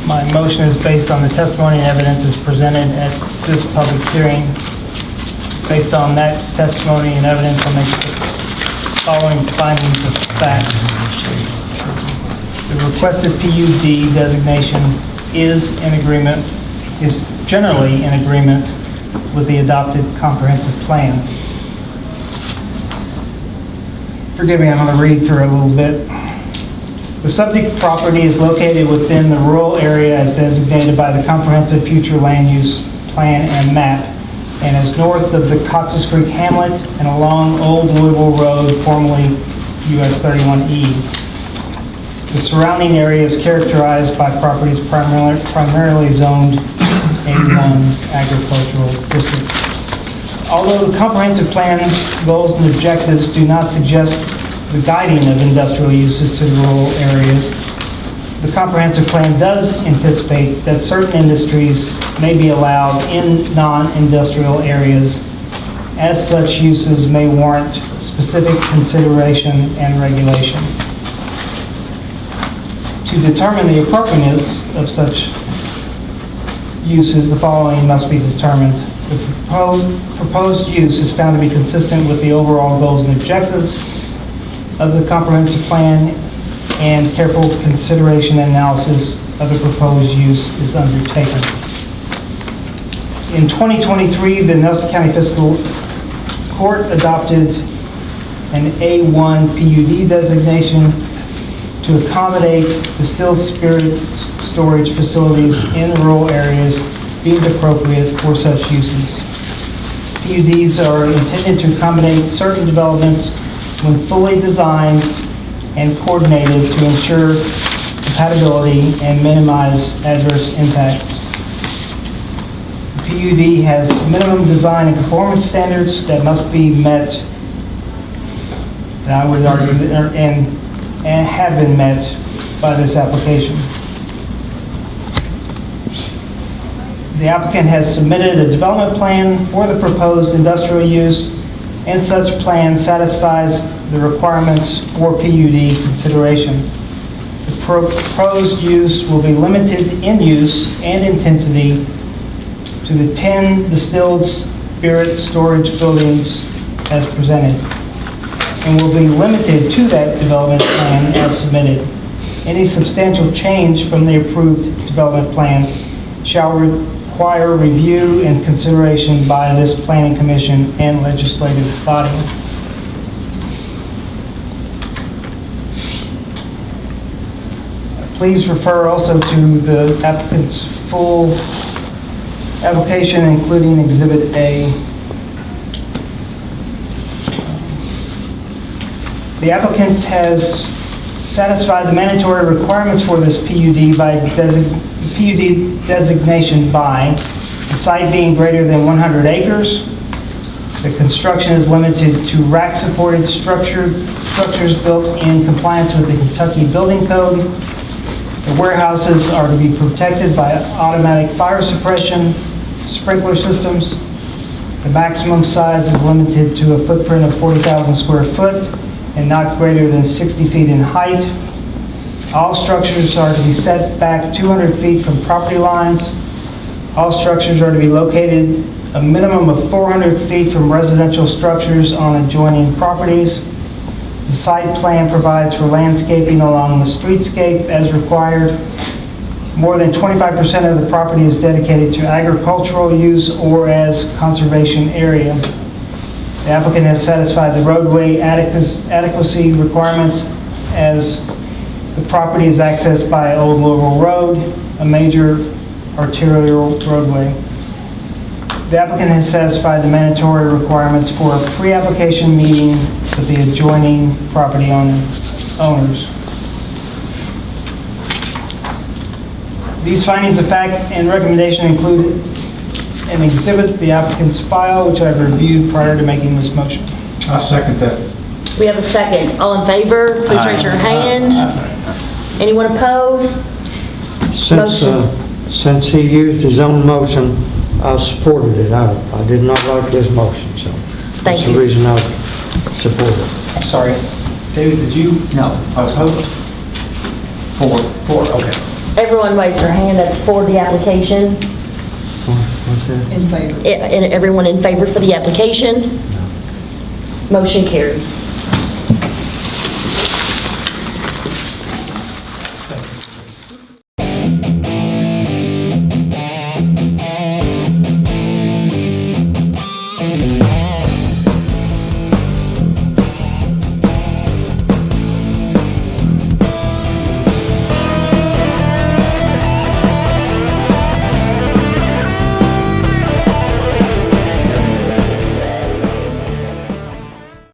My motion is based on the testimony and evidence as presented at this public hearing. Based on that testimony and evidence, I'll make the following findings of fact. The requested PUD designation is generally in agreement with the adopted comprehensive plan. Forgive me, I'm going to read through it a little bit. The subject property is located within the rural area as designated by the Comprehensive Future Land Use Plan and Map, and is north of the Cox's Creek Hamlet and along Old Louisville Road, formerly US 31E. The surrounding area is characterized by properties primarily zoned A1 agricultural district. Although the comprehensive plan goals and objectives do not suggest the guiding of industrial uses to the rural areas, the comprehensive plan does anticipate that certain industries may be allowed in non-industrial areas, as such uses may warrant specific consideration and regulation. To determine the appropriateness of such uses, the following must be determined. The proposed use is found to be consistent with the overall goals and objectives of the comprehensive plan, and careful consideration and analysis of the proposed use is undertaken. In 2023, the Nelson County Fiscal Court adopted an A1 PUD designation to accommodate distilled spirit storage facilities in rural areas deemed appropriate for such uses. PUDs are intended to accommodate certain developments when fully designed and coordinated to ensure compatibility and minimize adverse impacts. The PUD has minimum design and performance standards that must be met, and I would argue, and have been met by this application. The applicant has submitted a development plan for the proposed industrial use, and such plan satisfies the requirements for PUD consideration. The proposed use will be limited in use and intensity to the 10 distilled spirit storage buildings as presented, and will be limited to that development plan as submitted. Any substantial change from the approved development plan shall require review and consideration by this planning commission and legislative body. Please refer also to the applicant's full application, including Exhibit A. The applicant has satisfied the mandatory requirements for this PUD by PUD designation by site being greater than 100 acres. The construction is limited to rack-supported structures built in compliance with the Kentucky Building Code. The warehouses are to be protected by automatic fire suppression, sprinkler systems. The maximum size is limited to a footprint of 40,000 square foot and not greater than 60 feet in height. All structures are to be set back 200 feet from property lines. All structures are to be located a minimum of 400 feet from residential structures on adjoining properties. The site plan provides for landscaping along the streetscape as required. More than 25% of the property is dedicated to agricultural use or as conservation area. The applicant has satisfied the roadway adequacy requirements as the property is accessed by Old Louisville Road, a major arterial roadway. The applicant has satisfied the mandatory requirements for a pre-application meeting with the adjoining property owners. These findings of fact and recommendation include an exhibit, the applicant's file, which I've reviewed prior to making this motion. I second that. We have a second. All in favor, please raise your hand. Anyone opposed? Since he used his own motion, I supported it. I did not like his motion, so that's the reason I supported it. I'm sorry. David, did you? No. I was hoping. Four, okay. Everyone raise their hand that's for the application. What's that? In favor. And everyone in favor for the application? Motion carries.